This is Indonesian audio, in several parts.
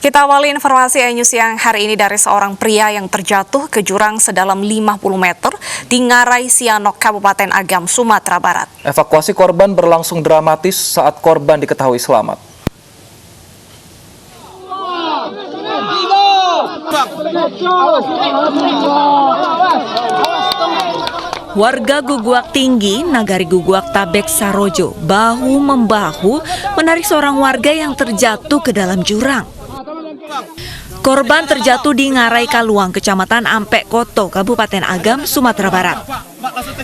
Kita awali informasi iNews yang hari ini dari seorang pria yang terjatuh ke jurang sedalam 50 meter di Ngarai Sianok, Kabupaten Agam, Sumatera Barat. Evakuasi korban berlangsung dramatis saat korban diketahui selamat. Warga Guguak Tinggi, Nagari Guguak Tabek Sarojo, bahu-membahu menarik seorang warga yang terjatuh ke dalam jurang. Korban terjatuh di Ngarai Kaluang, Kecamatan Ampek Koto, Kabupaten Agam, Sumatera Barat.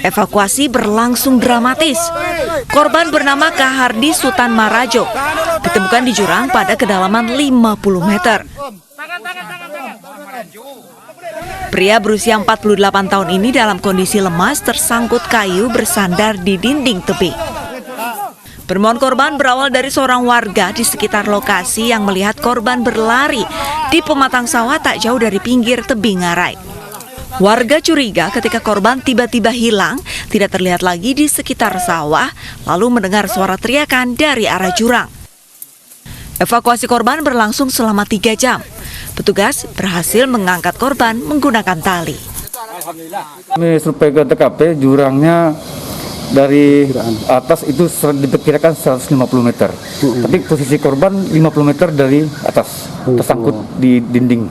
Evakuasi berlangsung dramatis. Korban bernama Kahardi Sutan Marajo ditemukan di jurang pada kedalaman 50 meter. Pria berusia 48 tahun ini dalam kondisi lemas tersangkut kayu bersandar di dinding tebing. Penemuan korban berawal dari seorang warga di sekitar lokasi yang melihat korban berlari di pematang sawah tak jauh dari pinggir tebing Ngarai. Warga curiga ketika korban tiba-tiba hilang, tidak terlihat lagi di sekitar sawah, lalu mendengar suara teriakan dari arah jurang. Evakuasi korban berlangsung selama 3 jam. Petugas berhasil mengangkat korban menggunakan tali. Kami sampai ke TKP, jurangnya dari atas itu diperkirakan 150 meter. Tapi posisi korban 50 meter dari atas, tersangkut di dinding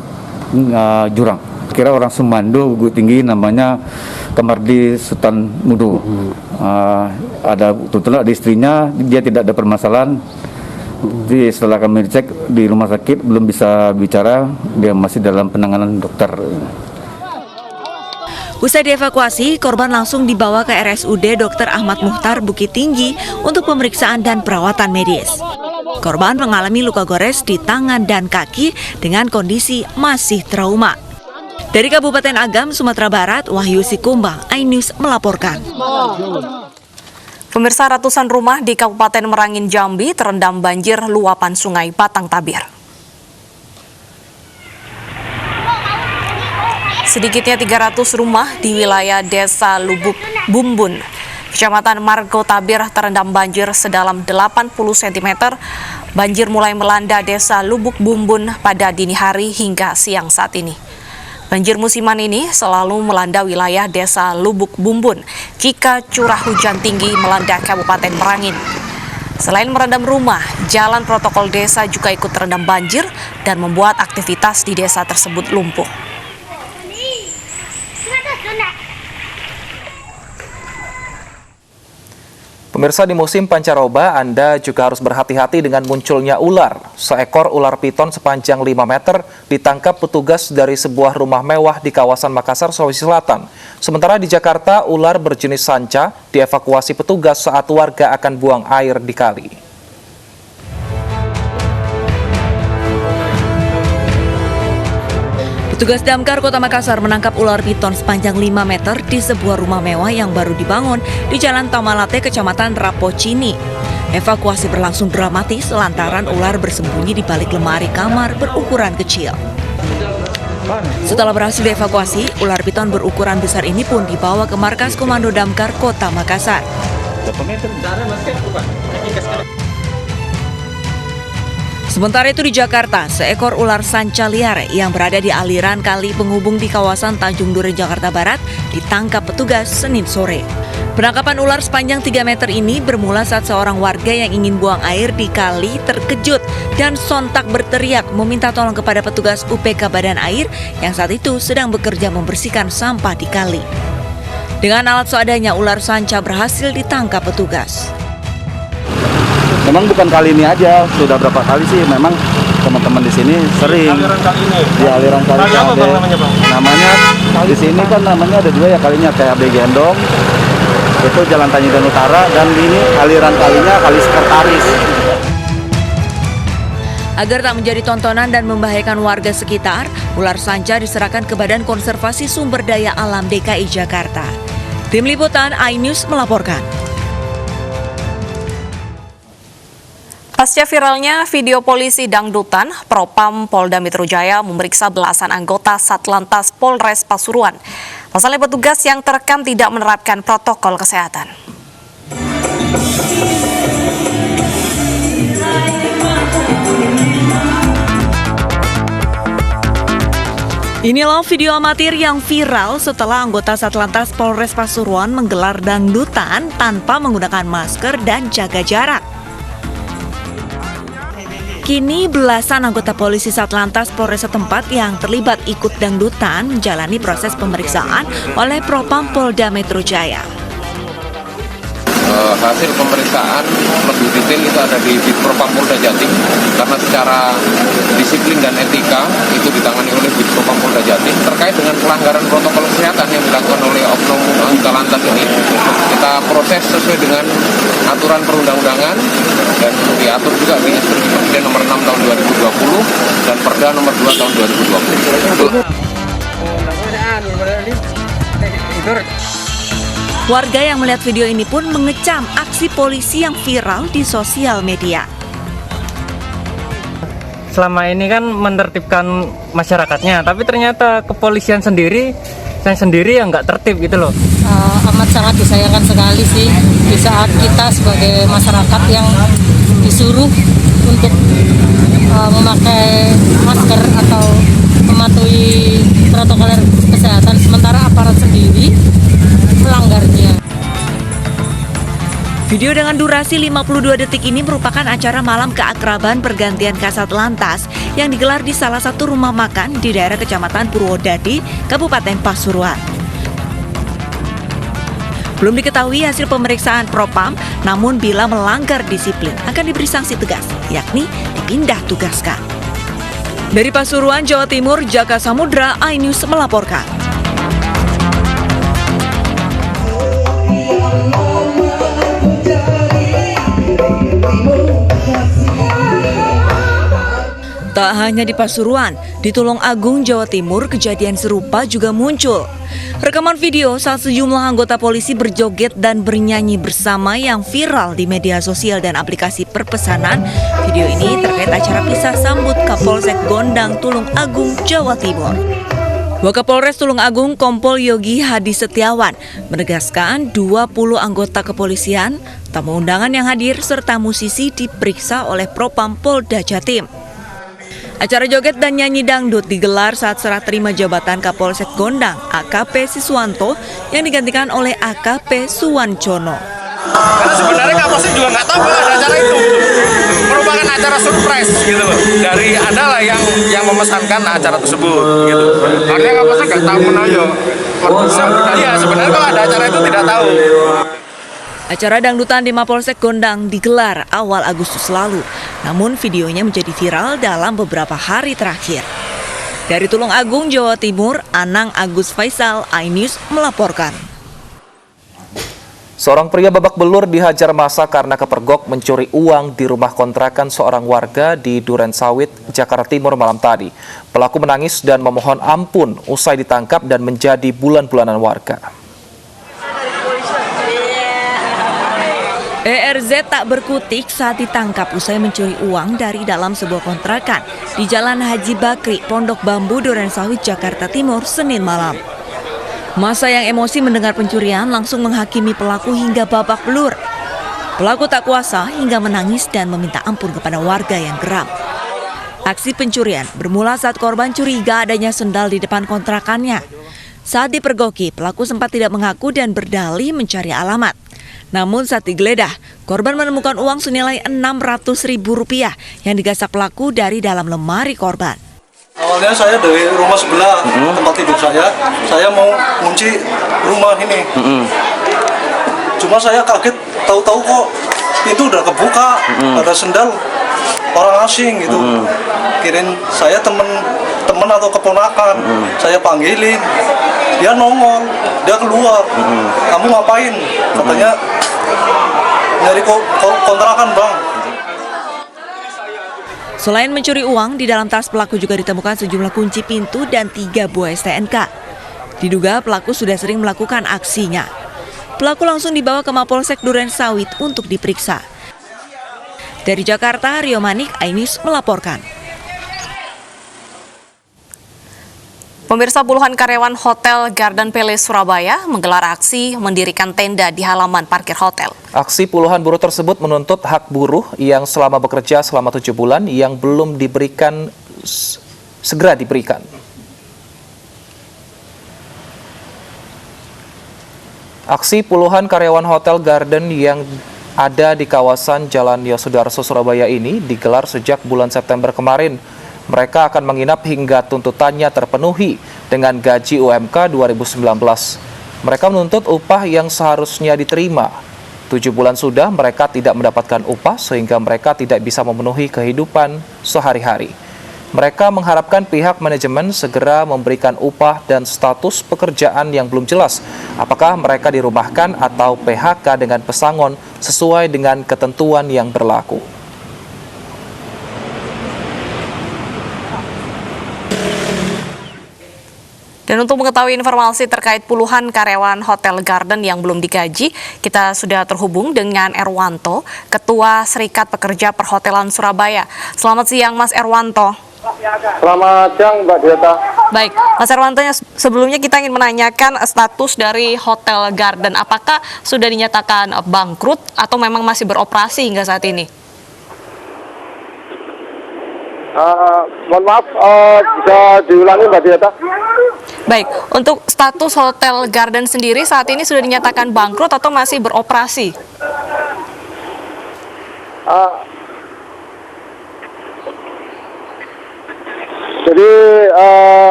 jurang. Kira orang Sumando, Guguak Tinggi, namanya Kamardi Sutan Mudo. Ada tuntutan ada istrinya, dia tidak ada permasalahan. Jadi setelah kami cek di rumah sakit belum bisa bicara, dia masih dalam penanganan dokter. Usai dievakuasi, korban langsung dibawa ke RSUD Dr. Ahmad Muhtar Bukit Tinggi untuk pemeriksaan dan perawatan medis. Korban mengalami luka gores di tangan dan kaki dengan kondisi masih trauma. Dari Kabupaten Agam, Sumatera Barat, Wahyu Sikumbang, iNews melaporkan. Pemirsa, ratusan rumah di Kabupaten Merangin, Jambi terendam banjir luapan Sungai Batang Tabir. Sedikitnya 300 rumah di wilayah Desa Lubuk Bumbun, Kecamatan Margo Tabir terendam banjir sedalam 80 cm. Banjir mulai melanda Desa Lubuk Bumbun pada dini hari hingga siang saat ini. Banjir musiman ini selalu melanda wilayah Desa Lubuk Bumbun jika curah hujan tinggi melanda Kabupaten Merangin. Selain merendam rumah, jalan protokol desa juga ikut terendam banjir dan membuat aktivitas di desa tersebut lumpuh. Pemirsa, di musim pancaroba, Anda juga harus berhati-hati dengan munculnya ular. Seekor ular piton sepanjang 5 meter ditangkap petugas dari sebuah rumah mewah di kawasan Makassar, Sulawesi Selatan. Sementara di Jakarta, ular berjenis sanca dievakuasi petugas saat warga akan buang air di kali. Petugas Damkar Kota Makassar menangkap ular piton sepanjang 5 meter di sebuah rumah mewah yang baru dibangun di Jalan Tamalate, Kecamatan Rapocini. Evakuasi berlangsung dramatis lantaran ular bersembunyi di balik lemari kamar berukuran kecil. Setelah berhasil dievakuasi, ular piton berukuran besar ini pun dibawa ke Markas Komando Damkar Kota Makassar. Sementara itu di Jakarta, seekor ular sanca liar yang berada di aliran kali penghubung di kawasan Tanjung Duren, Jakarta Barat ditangkap petugas Senin sore. Penangkapan ular sepanjang 3 meter ini bermula saat seorang warga yang ingin buang air di kali terkejut dan sontak berteriak meminta tolong kepada petugas UPK Badan Air yang saat itu sedang bekerja membersihkan sampah di kali. Dengan alat seadanya, ular sanca berhasil ditangkap petugas. Memang bukan kali ini aja, sudah berapa kali sih memang teman-teman di sini sering. Aliran kali ini. Di aliran kali ini. Apa bang namanya bang? Namanya di sini kan namanya ada 2 ya kalinya, kayak AB Gendong, itu Jalan Tanjung Utara, dan ini aliran kalinya Kali Sekretaris. Agar tak menjadi tontonan dan membahayakan warga sekitar, ular sanca diserahkan ke Badan Konservasi Sumber Daya Alam DKI Jakarta. Tim Liputan iNews melaporkan. Pasca viralnya video polisi dangdutan, Propam Polda Metro Jaya memeriksa belasan anggota Satlantas Polres Pasuruan. Pasalnya petugas yang terekam tidak menerapkan protokol kesehatan. Inilah video amatir yang viral setelah anggota Satlantas Polres Pasuruan menggelar dangdutan tanpa menggunakan masker dan jaga jarak. Kini belasan anggota polisi Satlantas Polres setempat yang terlibat ikut dangdutan menjalani proses pemeriksaan oleh Propam Polda Metro Jaya. Hasil pemeriksaan lebih detail itu ada di Propam Polda Jatim, karena secara disiplin dan etika itu ditangani oleh Propam Polda Jatim terkait dengan pelanggaran protokol kesehatan yang dilakukan oleh oknum anggota lantas ini. Kita proses sesuai dengan aturan perundang-undangan dan diatur juga di Instruksi Presiden nomor 6 tahun 2020 dan Perda nomor 2 tahun 2020. Warga yang melihat video ini pun mengecam aksi polisi yang viral di sosial media. Selama ini kan menertibkan masyarakatnya, tapi ternyata kepolisian sendiri yang nggak tertib gitu loh. Amat sangat disayangkan sekali sih di saat kita sebagai masyarakat yang disuruh untuk memakai masker atau mematuhi protokol kesehatan, sementara aparat sendiri melanggarnya. Video dengan durasi 52 detik ini merupakan acara malam keakraban pergantian Kasat Lantas yang digelar di salah satu rumah makan di daerah Kecamatan Purwodadi, Kabupaten Pasuruan. Belum diketahui hasil pemeriksaan Propam, namun bila melanggar disiplin akan diberi sanksi tegas, yakni dipindah tugaskan. Dari Pasuruan, Jawa Timur, Jaka Samudra, iNews melaporkan. Tak hanya di Pasuruan, di Tulungagung, Jawa Timur, kejadian serupa juga muncul. Rekaman video saat sejumlah anggota polisi berjoget dan bernyanyi bersama yang viral di media sosial dan aplikasi perpesanan. Video ini terkait acara pisah sambut Kapolsek Gondang, Tulungagung, Jawa Timur. Wakapolres Tulungagung Kompol Yogi Hadi Setiawan menegaskan 20 anggota kepolisian, tamu undangan yang hadir serta musisi diperiksa oleh Propam Polda Jatim. Acara joget dan nyanyi dangdut digelar saat serah terima jabatan Kapolsek Gondang AKP Siswanto yang digantikan oleh AKP Suwancono. Karena sebenarnya Kapolsek juga nggak tahu kalau ada acara itu, merupakan acara surprise gitu loh. Dari adalah yang memesankan acara tersebut gitu. Makanya Kapolsek nggak tahu menayo. Iya sebenarnya kalau ada acara itu tidak tahu. Acara dangdutan di Mapolsek Gondang digelar awal Agustus lalu, namun videonya menjadi viral dalam beberapa hari terakhir. Dari Tulungagung, Jawa Timur, Anang Agus Faisal, iNews melaporkan. Seorang pria babak belur dihajar massa karena kepergok mencuri uang di rumah kontrakan seorang warga di Duren Sawit, Jakarta Timur malam tadi. Pelaku menangis dan memohon ampun usai ditangkap dan menjadi bulan-bulanan warga. ERZ tak berkutik saat ditangkap usai mencuri uang dari dalam sebuah kontrakan di Jalan Haji Bakri, Pondok Bambu, Duren Sawit, Jakarta Timur, Senin malam. Massa yang emosi mendengar pencurian langsung menghakimi pelaku hingga babak belur. Pelaku tak kuasa hingga menangis dan meminta ampun kepada warga yang geram. Aksi pencurian bermula saat korban curiga adanya sendal di depan kontrakannya. Saat dipergoki, pelaku sempat tidak mengaku dan berdalih mencari alamat. Namun saat digeledah, korban menemukan uang senilai Rp600.000 yang digasak pelaku dari dalam lemari korban. Awalnya saya dari rumah sebelah tempat tidur saya mau kunci rumah ini. Cuma saya kaget, tahu-tahu kok pintu udah kebuka, ada sendal orang asing gitu. Kirain saya temen atau keponakan, saya panggilin, dia nongol, dia keluar. Kamu ngapain? Katanya nyari kontrakan bang. Selain mencuri uang, di dalam tas pelaku juga ditemukan sejumlah kunci pintu dan 3 buah STNK. Diduga pelaku sudah sering melakukan aksinya. Pelaku langsung dibawa ke Mapolsek Duren Sawit untuk diperiksa. Dari Jakarta, Rio Manik, iNews melaporkan. Pemirsa, puluhan karyawan Hotel Garden Palace Surabaya menggelar aksi mendirikan tenda di halaman parkir hotel. Aksi puluhan buruh tersebut menuntut hak buruh yang selama bekerja selama 7 bulan yang belum diberikan segera diberikan. Aksi puluhan karyawan Hotel Garden yang ada di kawasan Jalan Yosudarso, Surabaya ini digelar sejak bulan September kemarin. Mereka akan menginap hingga tuntutannya terpenuhi dengan gaji UMK 2019. Mereka menuntut upah yang seharusnya diterima. 7 bulan sudah mereka tidak mendapatkan upah sehingga mereka tidak bisa memenuhi kehidupan sehari-hari. Mereka mengharapkan pihak manajemen segera memberikan upah dan status pekerjaan yang belum jelas. Apakah mereka dirumahkan atau PHK dengan pesangon sesuai dengan ketentuan yang berlaku. Dan untuk mengetahui informasi terkait puluhan karyawan Hotel Garden yang belum digaji, kita sudah terhubung dengan Erwanto, Ketua Serikat Pekerja Perhotelan Surabaya. Selamat siang, Mas Erwanto. Selamat siang, Mbak Diata. Baik, Mas Erwanto, sebelumnya kita ingin menanyakan status dari Hotel Garden. Apakah sudah dinyatakan bangkrut atau memang masih beroperasi hingga saat ini? Mohon maaf, bisa diulangi, Mbak Diata? Baik, untuk status Hotel Garden sendiri saat ini sudah dinyatakan bangkrut atau masih beroperasi? Jadi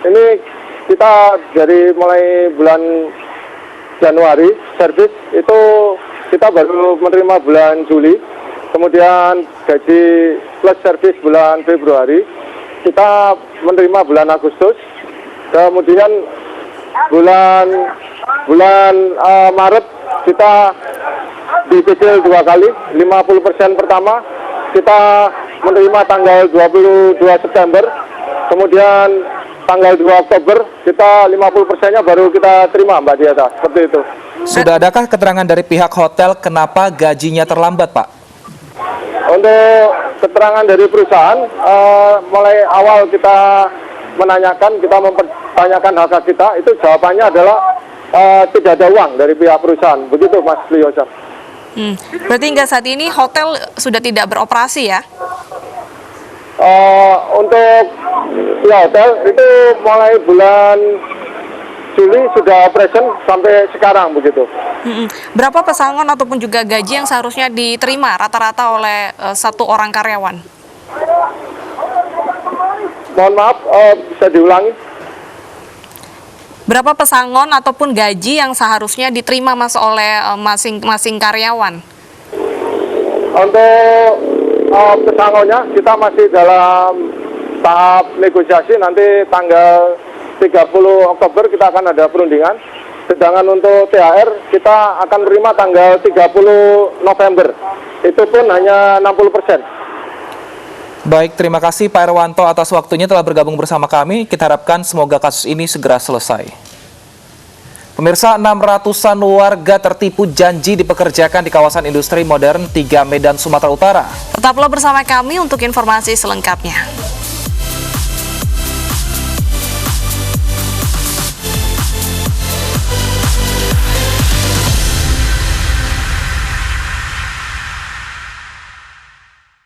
ini kita dari mulai bulan Januari servis itu kita baru menerima bulan Juli, kemudian gaji plus servis bulan Februari, kita menerima bulan Agustus, kemudian bulan Maret kita dicicil 2 kali, 50% pertama kita menerima tanggal 22 September, kemudian tanggal 2 Oktober kita 50%-nya baru kita terima, Mbak Diata, seperti itu. Sudah adakah keterangan dari pihak hotel kenapa gajinya terlambat, Pak? Untuk keterangan dari perusahaan, mulai awal kita menanyakan, kita mempertanyakan hak kita, itu jawabannya adalah tidak ada uang dari pihak perusahaan. Begitu, Mas Liosa. Berarti hingga saat ini hotel sudah tidak beroperasi ya? Untuk hotel itu mulai bulan Juli sudah operation sampai sekarang begitu. Berapa pesangon ataupun juga gaji yang seharusnya diterima rata-rata oleh satu orang karyawan? Mohon maaf, bisa diulangi? Berapa pesangon ataupun gaji yang seharusnya diterima Mas oleh masing-masing karyawan? Untuk pesangonnya kita masih dalam tahap negosiasi, nanti tanggal 30 Oktober kita akan ada perundingan. Sedangkan untuk THR kita akan menerima tanggal 30 November. Itu pun hanya 60%. Baik, terima kasih Pak Erwanto atas waktunya telah bergabung bersama kami. Kita harapkan semoga kasus ini segera selesai. Pemirsa, 600-an warga tertipu janji dipekerjakan di kawasan industri modern 3 Medan, Sumatera Utara. Tetaplah bersama kami untuk informasi selengkapnya.